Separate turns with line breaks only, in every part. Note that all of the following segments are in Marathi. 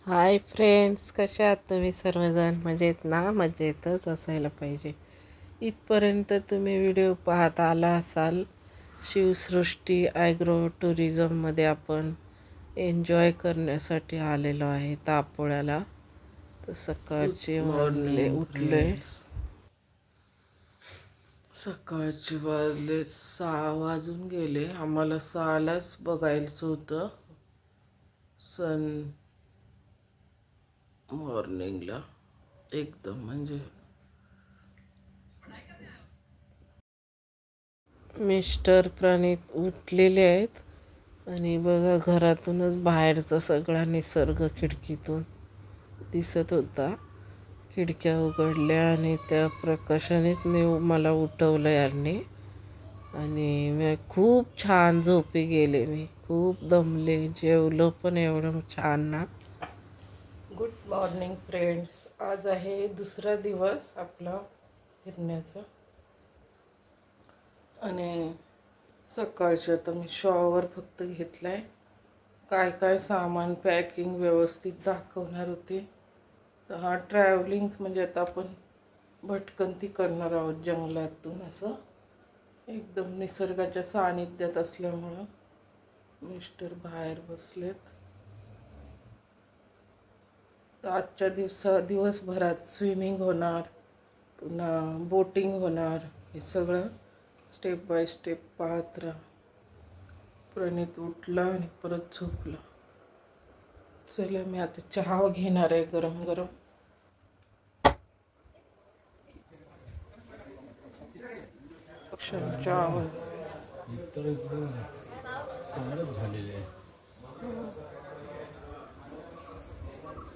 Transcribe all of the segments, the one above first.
हाय फ्रेंड्स, कशा आहात तुम्ही सर्वजण? मजेत ना? मजेतच असायला पाहिजे. इथपर्यंत तुम्ही व्हिडिओ पाहत आला असाल. शिवसृष्टी ॲग्रो टुरिझममध्ये आपण एन्जॉय करण्यासाठी आलेलो आहे तापोळ्याला. तर सकाळचे उठले 6 वाजून गेले. आम्हाला 6लाच बघायचं होतं सन मॉर्निंगला एकदम. म्हणजे मिस्टर प्रणित उठलेले आहेत आणि बघा घरातूनच बाहेरचा सगळा निसर्ग खिडकीतून दिसत होता. खिडक्या उघडल्या आणि त्या प्रकाशानेच मला उठवलं यांनी. आणि मी खूप छान झोपी गेले. मी खूप दमले. जेवलो पण एवढं छान ना. Good morning friends. आज आहे दुसरा दिवस आपला फिरण्याचा. आणि सकाळचं तर मी शॉवर फक्त घेतलाय. काय काय सामान पॅकिंग व्यवस्थित दाखवणार होते. तर हा ट्रॅव्हलिंग म्हणजे आता आपण भटकंती करणार आहोत जंगलातून. असं एकदम निसर्गाच्या सानिध्यात असल्यामुळं मिस्टर बाहेर बसलेत. तर आजच्या दिवसभरात स्विमिंग होणार, पुन्हा बोटिंग होणार. हे सगळं स्टेप बाय स्टेप पाहत राहा. प्रणित उठला आणि परत झोपला. चला मी आता चहा घेणार आहे गरम गरम. चहा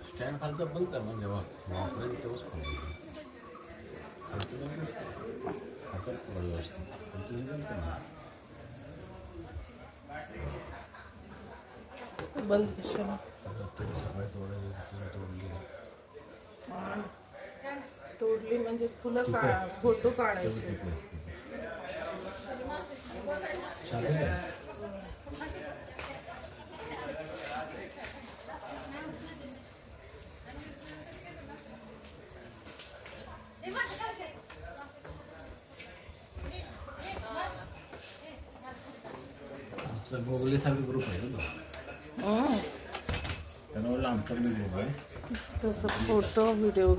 स्टँड खालचा बंद कर म्हणजे वापरायला तेव्हाच
बंद कशाला तोडली म्हणजे फुलं फोटो काढायचे.
आमचा भोगलेसारखा ग्रुप आहे ना त्यामुळे आमचा ग्रुप आहे
तसं फोटो व्हिडिओ.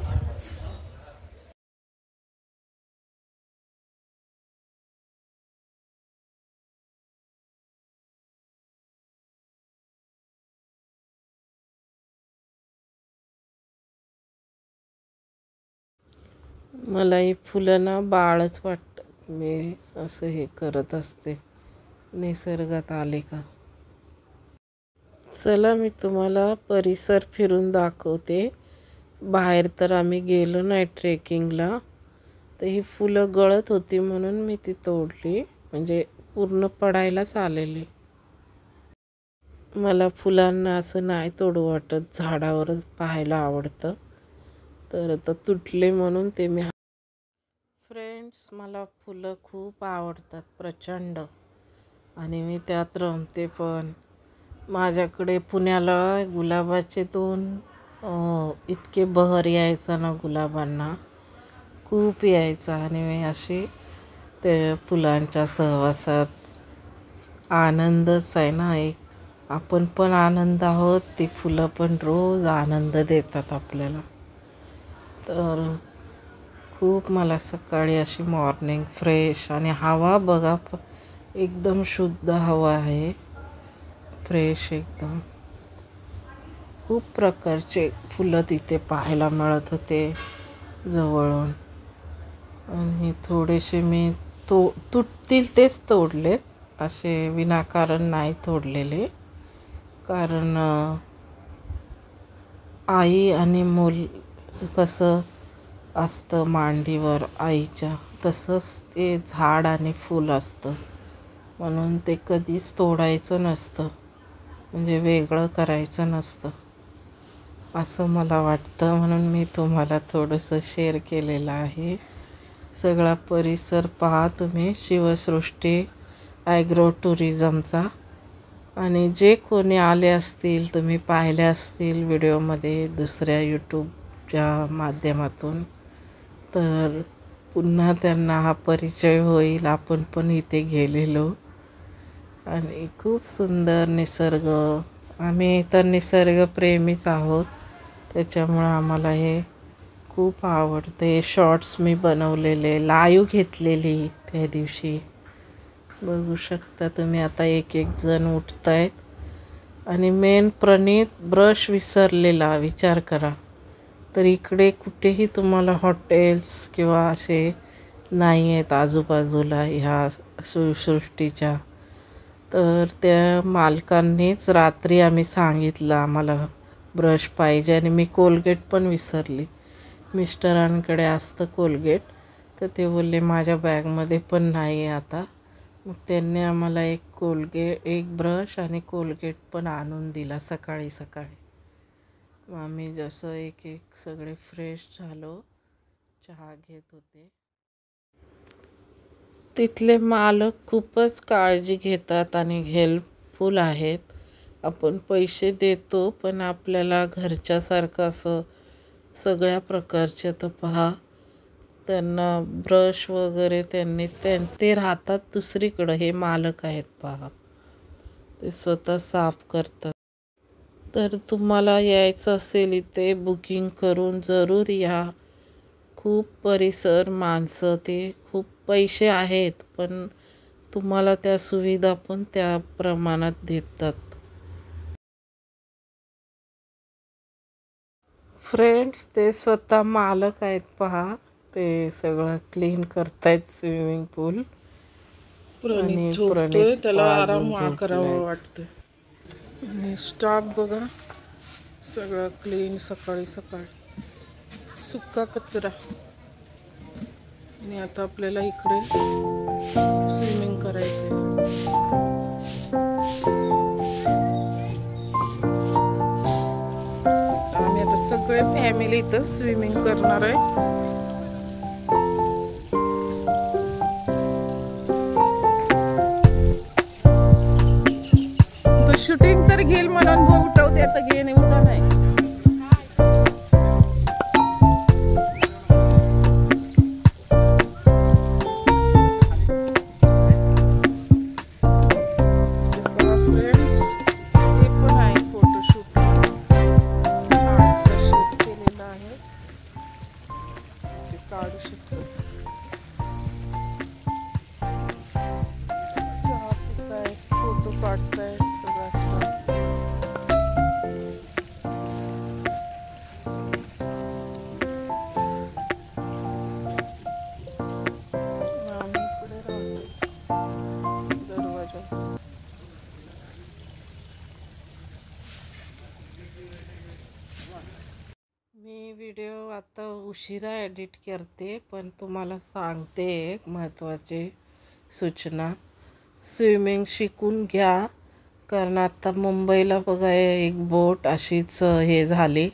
मला ही फुलं ना बाळच वाटतात. मी असं हे करत असते निसर्गात आले का. चला मी तुम्हाला परिसर फिरून दाखवते. बाहेर तर आम्ही गेलो नाही ट्रेकिंगला. तर ही फुलं गळत होती म्हणून मी ती तोडली. म्हणजे पूर्ण पडायलाच आलेली. मला फुलांना असं नाही तोडू वाटत, झाडावरच पाहायला आवडतं. तर आता तुटले म्हणून ते मी. फ्रेंड्स, मला फुलं खूप आवडतात प्रचंड, आणि मी त्यात रमते पण. माझ्याकडे पुण्याला गुलाबाचे 2 इतके बहर यायचा ना गुलाबांना, खूप यायचा. आणि मी अशी ते फुलांच्या सहवासात आनंदच आहे ना एक. आपण पण आनंद आहोत, ती फुलं पण रोज आनंद देतात आपल्याला. तर खूप मला सकाळी अशी मॉर्निंग फ्रेश, आणि हवा बघा एकदम शुद्ध हवा आहे, फ्रेश एकदम. खूप प्रकारचे फुलं तिथे पाहायला मिळत होते जवळून. आणि थोडेसे मी तुटतील तेच तोडलेत, असे विनाकारण नाही तोडलेले. कारण आई आणि मूल कसं असतं मांडीवर आईच्या, तसंच ते झाड आणि फूल असतं, म्हणून ते कधीच तोडायचं नसतं, म्हणजे वेगळं करायचं नसतं असं मला वाटतं. म्हणून मी तुम्हाला थोडंसं शेअर केलेलं आहे. सगळा परिसर पहा तुम्ही, शिवसृष्टी ॲग्रो टुरिझमचा. आणि जे कोणी आले असतील, तुम्ही पाहिले असतील व्हिडिओमध्ये दुसऱ्या यूट्यूबच्या माध्यमातून, तर पुन्हा त्यांना हा परिचय होईल. आपण पण इथे गेलेलो, आणि खूप सुंदर निसर्ग. आम्ही तर निसर्गप्रेमीच आहोत, त्याच्यामुळं आम्हाला हे खूप आवडते. शॉर्ट्स मी बनवलेले, लाईव्ह घेतलेली त्या दिवशी, बघू शकता तुम्ही. आता एक जण उठत आहेत. आणि मेन प्रणित ब्रश विसरलेला, विचार करा. तर इकडे कुठेही तुम्हाला हॉटेल्स किंवा असे नाही आहेत आजूबाजूला ह्या शिवसृष्टीच्या. तर त्या मालकांनीच रात्री आम्ही सांगितलं आम्हाला ब्रश पाहिजे, आणि मी कोलगेट पण विसरली. मिस्टरांकडे असतं कोलगेट, तर ते बोलले माझ्या बॅगमध्ये पण नाही आहे आता. मग त्यांनी आम्हाला एक ब्रश आणि कोलगेट पण आणून दिला सकाळी सकाळी. मग आम्ही जसं एक सगळे फ्रेश झालो, चहा घेत होते. तिथले मालक खूपच काळजी घेतात आणि हेल्पफुल आहेत. आपण पैसे देतो, पण आपल्याला घरच्यासारखं असं सगळ्या प्रकारचे. तर पहा, त्यांना ब्रश वगैरे ते राहतात दुसरीकडं, हे मालक आहेत पहा, ते स्वतः साफ करतात. तर तुम्हाला यायचं असेल इथे, बुकिंग करून जरूर या. खूप परिसर, माणसं, ते खूप पैसे आहेत, पण तुम्हाला त्या सुविधा पण त्या प्रमाणात देतात. फ्रेंड्स, ते स्वतः मालक आहेत पहा, ते सगळं क्लीन करतायत स्विमिंग पूल. आणि प्रणित
त्याला आराम
अजून
करावं
झोपलाय.
वाटतं. आणि स्टाफ बघा सगळं क्लीन, सकाळी सकाळी सुका कचरा. आणि आता आपल्याला इकडे स्विमिंग करायचंय. आम्ही आता सगळे फॅमिली इथं स्विमिंग करणार आहे. शूटिंग तर घेईल म्हणून भाऊ उठवते, आता घेणे उठा नाही. हे पण आहे फोटोशूट, शूट केलेलं आहे, ते काढू शकतो. फोटो काढताय सगळा स्टाफ. आम्ही इकडे राहतो दरवाजा.
मी व्हिडिओ आता उशिरा एडिट करते, पण तुम्हाला सांगते एक महत्त्वाची सूचना. स्विमिंग शिकून घ्या, कारण आता मुंबईला बघा एक बोट अशीच हे झाली,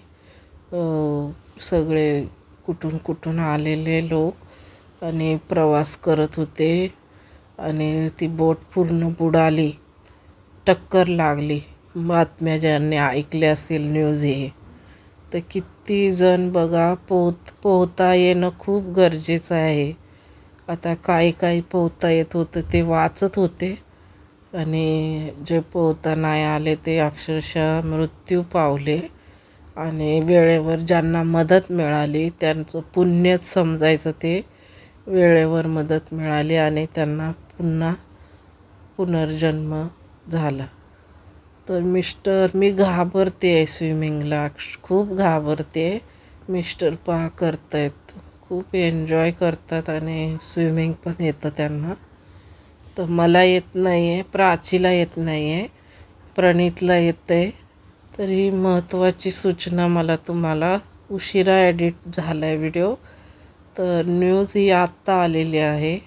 सगळे कुठून कुठून आलेले लोक, आणि प्रवास करत होते आणि ती बोट पूर्ण बुडाली, टक्कर लागली. बातम्या ज्यांनी ऐकल्या असेल न्यूज हे, तर किती जण बघा पोहता येणं खूप गरजेचं आहे. आता काही पोहता येत होतं ते वाचत होते आणि जे पोहता नाही आले ते अक्षरशः मृत्यू पावले. आणि वेळेवर ज्यांना मदत मिळाली त्यांचं पुण्यच समजायचं, ते वेळेवर मदत मिळाली आणि त्यांना पुन्हा पुनर्जन्म झाला. तर मी घाबरते आहे स्विमिंगला, खूप घाबरते. मिस्टर पहा करतायत, खूप एन्जॉय करतात आणि स्विमिंग पण येतं त्यांना. तर मला येत नाही आहे, प्राचीला येत नाही आहे, प्रणीतला येतं आहे. तर ही महत्त्वाची सूचना मला तुम्हाला, उशिरा एडिट झाला आहे व्हिडिओ. तर न्यूज ही आत्ता आलेली आहे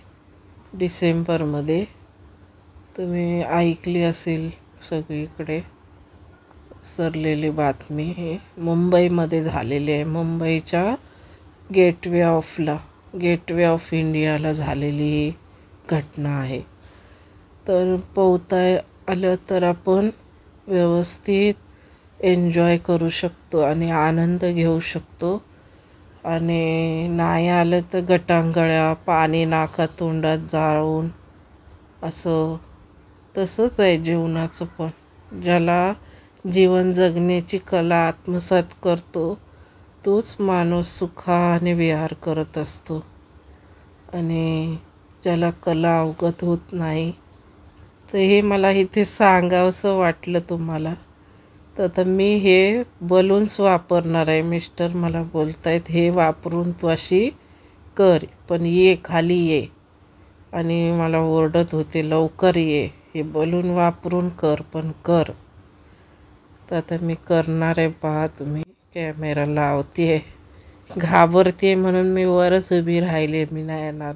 डिसेंबरमध्ये, तुम्ही ऐकली असेल सगळीकडे सरलेली बातमी. हे मुंबईमध्ये झालेली आहे, मुंबईच्या गेटवे ऑफ इंडियाला झालेली ही घटना आहे. तर पोहता आलं तर आपण व्यवस्थित एन्जॉय करू शकतो आणि आनंद घेऊ शकतो. आणि नाही आलं तर गटांगळ्या, पाणी नाका तोंडात जाळून, असं तसंच आहे जीवनाचं पण. ज्याला जीवन जगण्याची कला आत्मसात करतो तोच माणूस सुखाने विहार करत असतो. आणि ज्याला कला अवगत होत नाही, तर हे मला इथे सांगावंसं वाटलं तुम्हाला. तर आता मी हे बलून्स वापरणार आहे. मिस्टर मला बोलत आहेत हे वापरून तू अशी कर, पण ये खाली ये. आणि मला ओरडत होते लवकर ये, हे बलून वापरून कर, पण कर. तर आता मी करणार आहे, पहा तुम्ही. कॅमेरा लावते, घाबरते म्हणून मी वरच उभी राहिले. मी नाही येणार.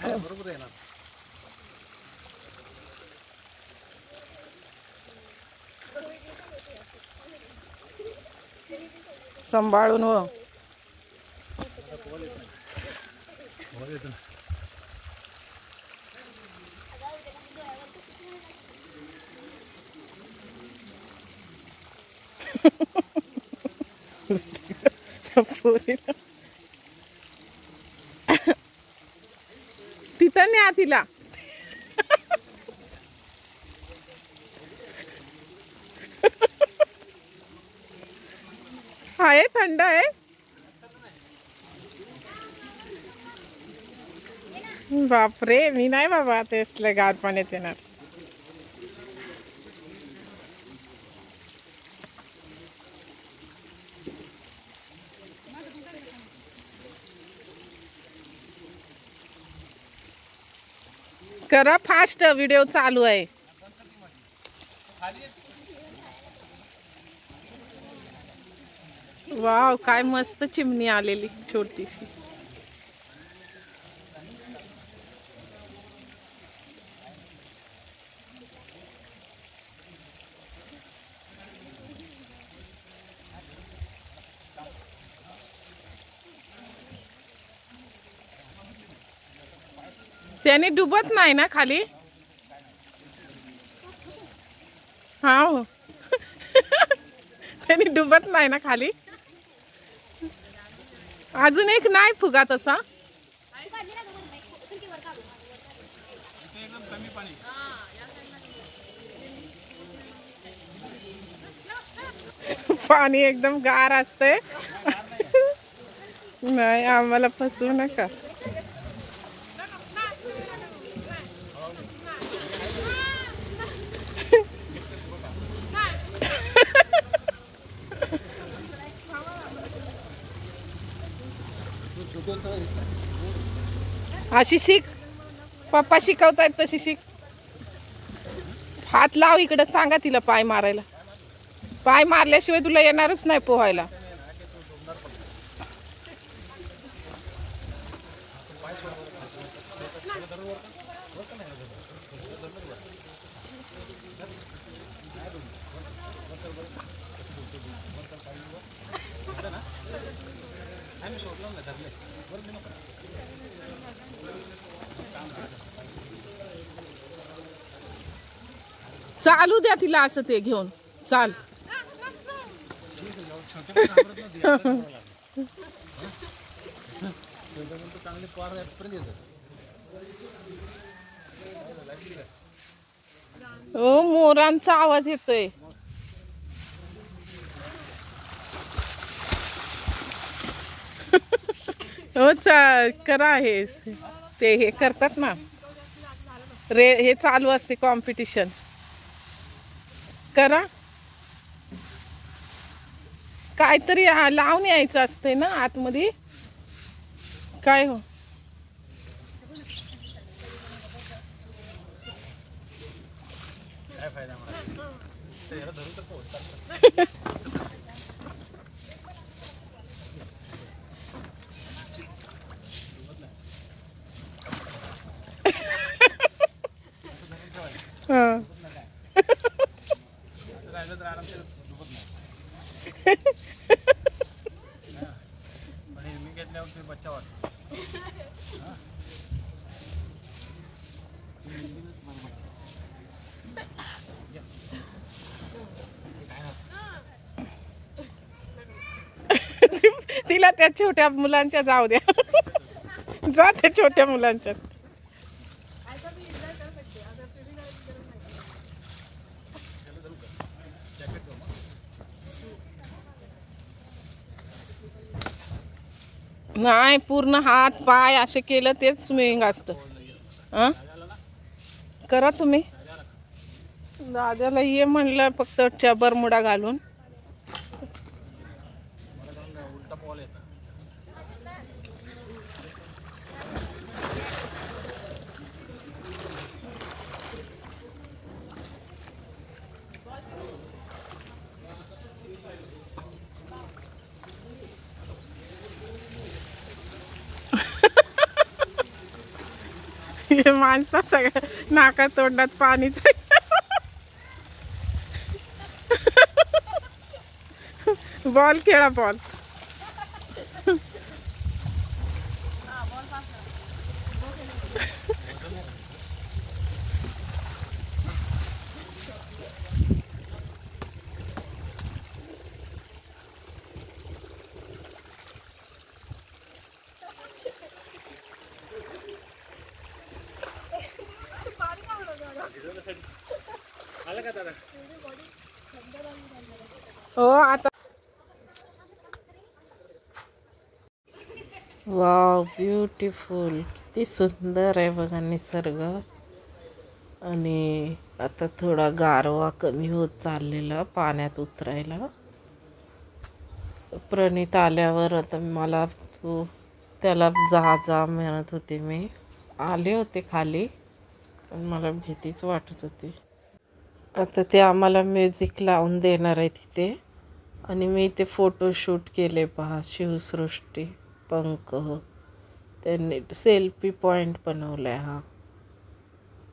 बरोबर आहे ना.
सांभाळून हो. तिथं न्या तिला. आहे थंड आहे. बापरे, मी नाही बाबा तेसले गार पाण्यात येणार. करा फास्ट, व्हिडिओ चालू आहे. वाव, काय मस्त चिमणी आलेली छोटीशी. त्याने डुबत नाही ना खाली. हा त्याने डुबत नाही ना खाली. अजून एक नाही फुगा तसा. पाणी एकदम गार असते. नाही, आम्हाला फसवू नका. अशी शिक, पप्पा शिकवतायत तशी शिक. हात लाव इकडं, सांगा तिला पाय मारायला. पाय मारल्याशिवाय तुला येणारच नाही पोहायला. चालू द्या तिला असं ते घेऊन चाल.
चांगले पार पर्यंत येतात.
हो मोरांचा आवाज येतोय. हो करा हे ते हे करतात ना रे, हे चालू असते कॉम्पिटिशन. करा काहीतरी लावून यायचं असते ना आतमध्ये. काय हो
काय फायदा मला याला धरून तर पोहोचतात.
हां
राहिलं तर आराम दुखत नाही. पण मी घेतल्यावर ते बच्चा वाटतो.
तिला त्या छोट्या मुलांच्या जाऊ द्या. जा त्या छोट्या मुलांच्या. नाही पूर्ण हात पाय असे केलं तेच स्विमिंग असतं. करा तुम्ही. दादाला ये म्हणलं फक्त बरमुडा घालून.
उलटा बॉल येतात.
हे माणसा सगळ्या नाका तोंडात पाणीच. बॉल खेळा बॉल. हो आता
वाव ब्युटिफुल. किती सुंदर आहे बघा निसर्ग. आणि आता थोडा गारवा कमी होत चाललेला पाण्यात उतरायला. प्रणित आल्यावर आता मला त्याला जा जा म्हणत होते. मी आले होते खाली पण मला भीतीच वाटत होती. आता ते आम्हाला म्युझिक लावून देणार आहे तिथे. आणि मी ते फोटोशूट केले पहा. शिवसृष्टी पंख त्यांनी सेल्फी पॉईंट बनवला आहे हा.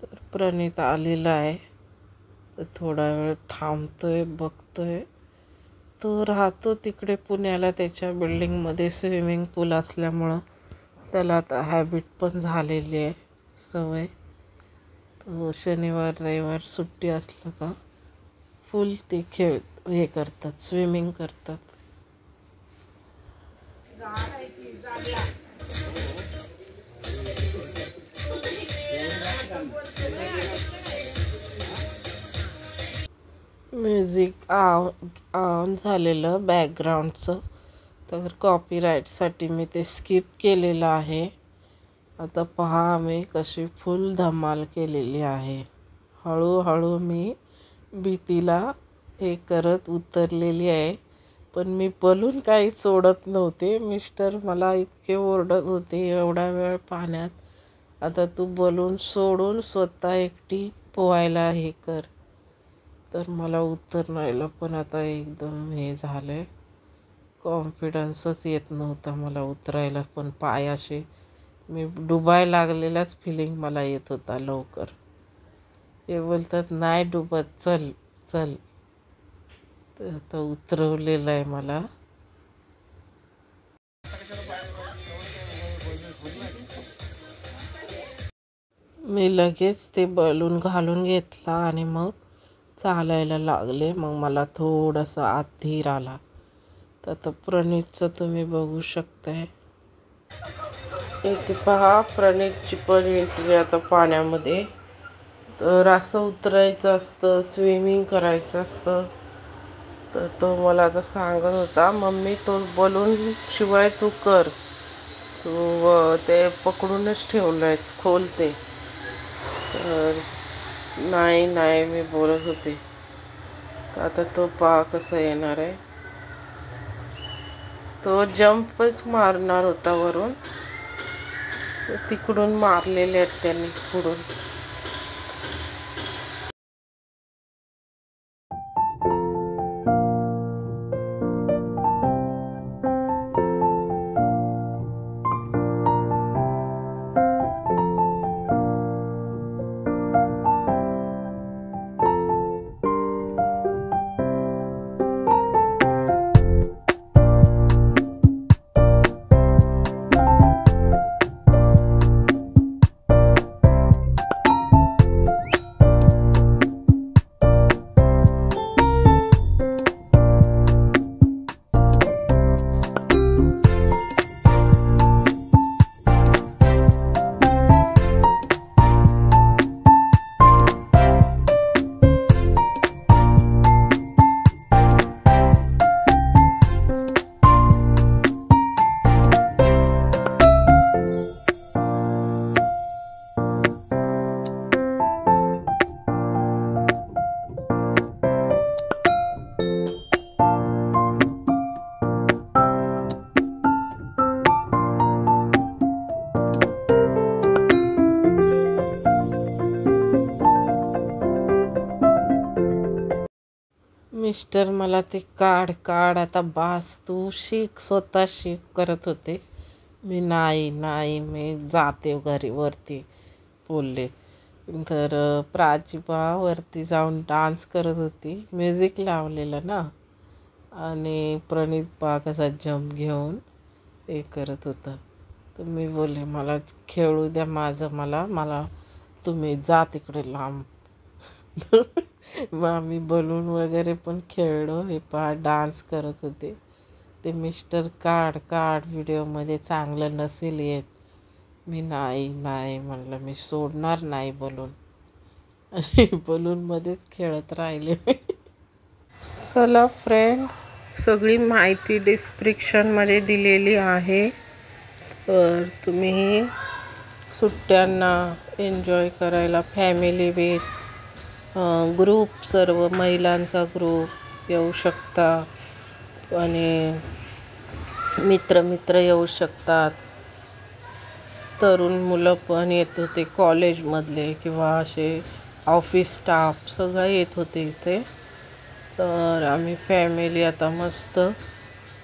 तर प्रणित आलेला आहे तर थोडा वेळ थांबतोय बघतोय. तो राहतो तिकडे पुण्याला. त्याच्या बिल्डिंगमध्ये स्विमिंग पूल असल्यामुळं त्याला आता हॅबिट पण झालेली आहे, सवय. तो शनिवार रविवार सुट्टी असलं का फुल ते हे करतात, स्विमिंग करतात. म्युझिक ऑन झालेलं बॅकग्राऊंडचं. तर कॉपीराईटसाठी मी ते स्किप केलेलं आहे. आता पहा मी कशी फुल धमाल केलेली आहे. हळूहळू मी भीतीला हे करत उतरलेली आहे. पण मी बलून काही सोडत नव्हते. मिस्टर मला इतके ओरडत होते एवढा वेळ पाण्यात, आता तू बलून सोडून स्वतः एकटी पोहायला हे कर. तर मला उतरण्याला पण आता एकदम हे झालं आहे. कॉन्फिडन्सच येत नव्हता मला उतरायला. पण पाय असे मी डुबाय लागलेलाच फिलिंग मला येत होता लवकर. हे बोलतात नाही डुबत, चल चल. तर आता उतरवलेलं आहे मला. मी लगेच ते बलून घालून घेतला आणि मग चालायला लागले. मग मला थोडासा आत धीर आला. तर आता प्रणीतचं तुम्ही बघू शकताय. इथे पहा, प्रणीतची पण एंट्री आता पाण्यामध्ये. तर असं उतरायचं असतं, स्विमिंग करायचं असतं. तर तो मला आता सांगत होता, मम्मी तो बलून शिवाय तू कर, तू ते पकडूनच ठेवलं आहेस, खोलते. तर नाही नाही मी बोलत होते. तर आता तो पहा कसा येणार आहे. तो जंपच मारणार होता वरून, तिकडून मारलेले आहेत त्यांनी पुढून. मिस्टर मला ते काढ काढ, आता बास, तू शिक, स्वतः शिक करत होते. मी नाही मी जाते घरी वरती बोलले. तर प्राची वरती जाऊन डान्स करत होती, म्युझिक लावलेलं ना. आणि प्रणीत कसा जंप घेऊन हे करत होता. तर मी बोलले मला खेळू द्या माझं, मला तुम्ही जा तिकडे लांब. मग आम्ही बलून वगैरे पण खेळलो. हे डान्स करत होते. ते मिस्टर काढ व्हिडिओमध्ये चांगलं नसेल येत. मी नाही म्हणलं, मी सोडणार नाही बलून. आणि बलूनमध्येच खेळत राहिले. चला फ्रेंड, सगळी माहिती डिस्क्रिप्शनमध्ये दिलेली आहे. तर तुम्ही सुट्ट्यांना एन्जॉय करायला फॅमिली विथ ग्रुप, सर्व महिलांचा ग्रुप येऊ शकता. आणि मित्र येऊ शकतात. तरुण मुलं पण येत होते, कॉलेजमधले किंवा असे ऑफिस स्टाफ सगळं येत होते इथे. तर आम्ही फॅमिली आता मस्त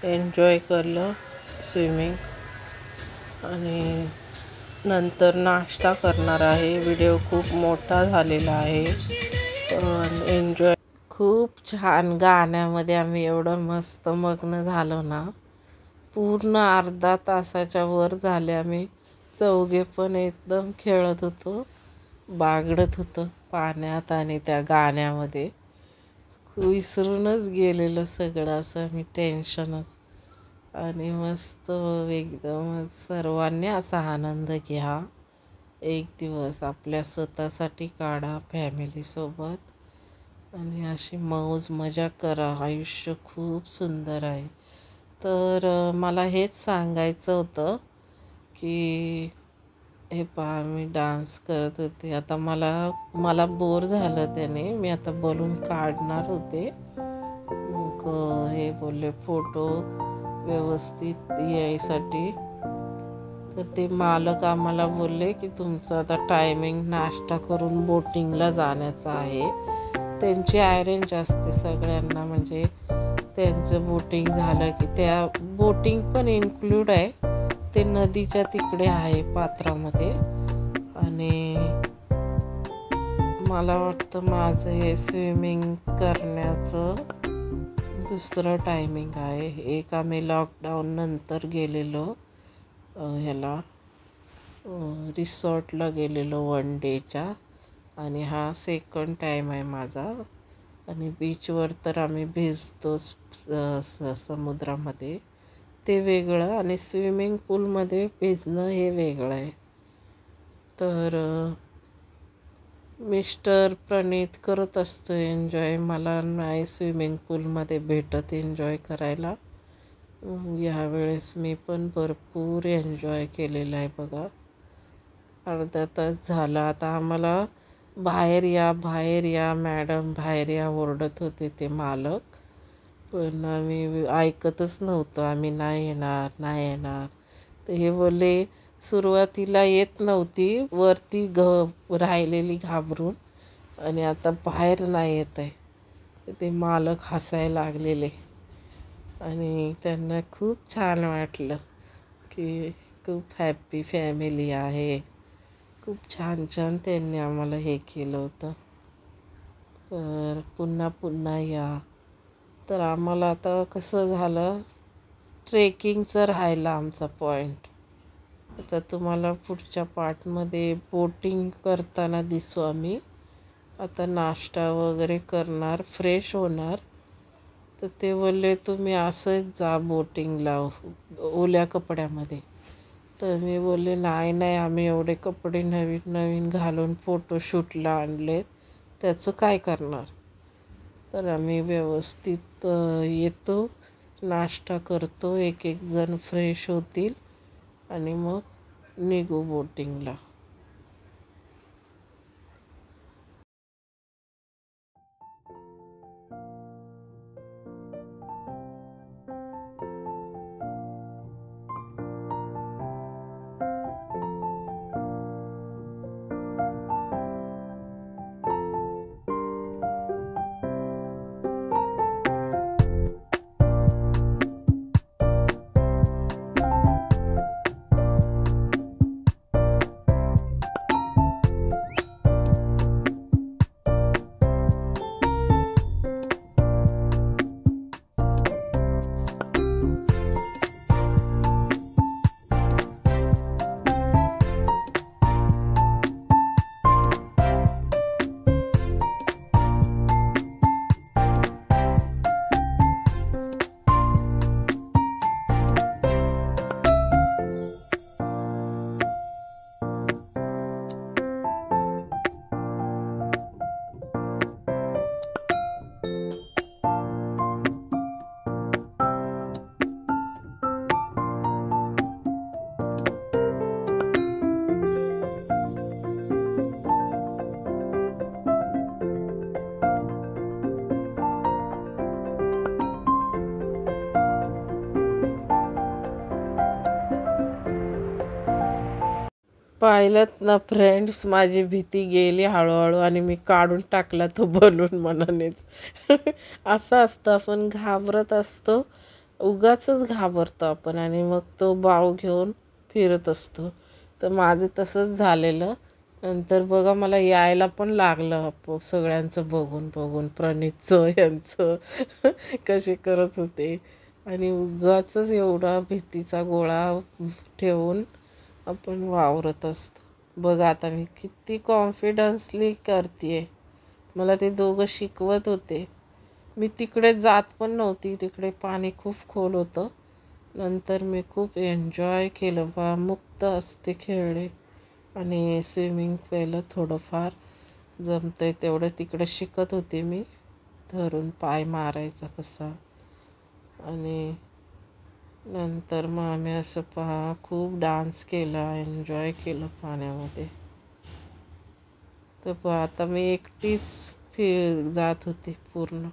एन्जॉय केलं स्विमिंग. आणि नंतर नाश्ता करणार आहे. व्हिडिओ खूप मोठा झालेला आहे, पण एन्जॉय खूप छान. गाण्यामध्ये आम्ही एवढं मस्त मग्न झालो ना, पूर्ण अर्धा तासाच्या वर झाले. आम्ही चौघे पण एकदम खेळत होतो, बागडत होतो पाण्यात आणि त्या गाण्यामध्ये. विसरूनच गेलेलं सगळं, असं मी टेन्शनच. आणि मस्त एकदम सर्वांनी असा आनंद घ्या. एक दिवस आपल्या स्वतःसाठी काढा फॅमिलीसोबत आणि अशी मौज मजा करा. आयुष्य खूप सुंदर आहे. तर मला हेच सांगायचं होतं की हे पहा, मी डान्स करत होते. आता मला बोर झालं त्याने. मी आता बलून काढणार होते. मग हे बोलले फोटो व्यवस्थित यायसाठी. तर ते मालक आम्हाला बोलले की तुमचं आता टायमिंग नाश्ता करून बोटिंगला जाण्याचं आहे. त्यांची अरेंज असते सगळ्यांना, म्हणजे त्यांचं बोटिंग झालं की त्या बोटिंग पण इन्क्लूड आहे. ते नदीच्या तिकडे आहे पात्रामध्ये. आणि मला वाटतं माझं हे स्विमिंग करण्याचं दुसरं टायमिंग आहे. एक आम्ही लॉकडाऊन नंतर गेलेलो ह्याला रिसॉर्टला गेलेलो 1 डेच्या, आणि हा सेकंड टाईम आहे माझा. आणि बीचवर तर आम्ही भिजतो समुद्रामध्ये, ते वेगळं, आणि स्विमिंग पूलमध्ये भिजणं हे वेगळं आहे. तर मिस्टर प्रणित करत असतो एन्जॉय. मला नाही स्विमिंग पूलमध्ये भेटत एन्जॉय करायला. यावेळेस मी पण भरपूर एन्जॉय केलेला आहे बघा. अर्धा तास झाला. आता आम्हाला बाहेर या मॅडम, बाहेर या ओरडत होते ते मालक, पण आम्ही ऐकतच नव्हतो. आम्ही नाही येणार. तर हे बोलले, सुरुवातीला येत नव्हती, वरती राहिलेली घाबरून, आणि आता बाहेर नाही येत आहे. तर ते मालक हसायला लागलेले, आणि त्यांना खूप छान वाटलं की खूप हॅपी फॅमिली आहे. खूप छान त्यांनी आम्हाला हे केलं होतं. तर पुन्हा या. तर आम्हाला आता कसं झालं, ट्रेकिंगचं राहिलं आमचा पॉईंट. आता तुम्हाला पुढच्या पार्टमध्ये बोटिंग करताना दिसू आम्ही. आता नाश्ता वगैरे करणार, फ्रेश होणार. तर ते बोलले तुम्ही असंच जा बोटिंगला ओल्या कपड्यामध्ये. तर मी बोलले नाही, आम्ही एवढे कपडे नवीन घालून फोटोशूटला आणलेत, त्याचं काय करणार. तर आम्ही व्यवस्थित येतो, नाश्ता करतो, एक जण फ्रेश होतील, आणि मग निघू बोटिंगला. पाहिलं ना फ्रेंड्स, माझी भीती गेली हळूहळू, आणि मी काढून टाकला तो बलून मनानेच. असं असतं, आपण घाबरत असतो, उगाचच घाबरतो आपण, आणि मग तो बाऊ घेऊन फिरत असतो. तर माझं तसंच झालेलं. नंतर बघा मला यायला पण लागलं सगळ्यांचं बघून प्रणितचं यांचं कसे करत होते. आणि उगाचच एवढा भीतीचा गोळा ठेवून आपण वावरत असतो. बघा आता मी किती कॉन्फिडन्सली करते. मला ते दोघं शिकवत होते. मी तिकडे जात पण नव्हती, तिकडे पाणी खूप खोल होतं. नंतर मी खूप एन्जॉय केलं बा, मुक्त असते खेळले, आणि स्विमिंग पहिलं थोडंफार जमतंय तेवढं तिकडे शिकत होते मी, धरून पाय मारायचा कसा. आणि नंतर मग आम्ही असं खूप डान्स केला, एन्जॉय केलं पाण्यामध्ये. तर आता मी एकटीच जात होती पूर्ण.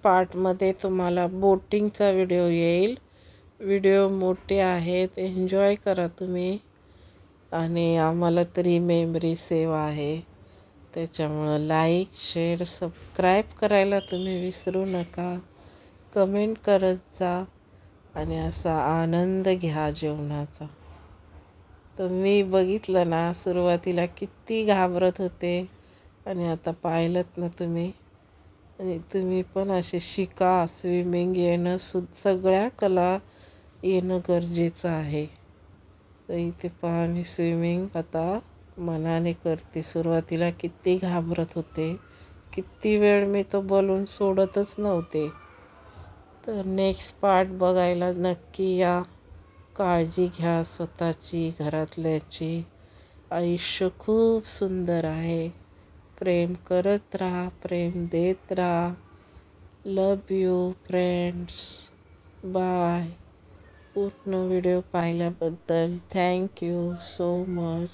पार्टमध्ये तुम्हाला बोटिंगचा व्हिडिओ येईल. व्हिडिओ मोठे आहेत, एन्जॉय करा तुम्ही. आणि आम्हाला तरी मेमरी सेव्ह आहे, त्याच्यामुळं लाईक शेअर सबस्क्राईब करायला तुम्ही विसरू नका. कमेंट करत जा आणि असा आनंद घ्या जेवणाचा. तर मी बघितलं ना, सुरुवातीला किती घाबरत होते आणि आता पाहिलंत ना तुम्ही. आणि तुम्ही पण असे शिका. स्विमिंग येणं सगळ्या कला येणं गरजेचं आहे. तर इथे पहा मी स्विमिंग आता मनाने करते. सुरुवातीला किती घाबरत होते, किती वेळ मी तो बलून सोडतच नव्हते. तर नेक्स्ट पार्ट बघायला नक्की या. काळजी घ्या स्वतःची, घरातल्याची. आयुष्य खूप सुंदर आहे. प्रेम करत राहा, प्रेम देत राहा. लव यू फ्रेंड्स. बाय. पूर्ण व्हिडिओ पाहिल्याबद्दल थँक यू सो मच.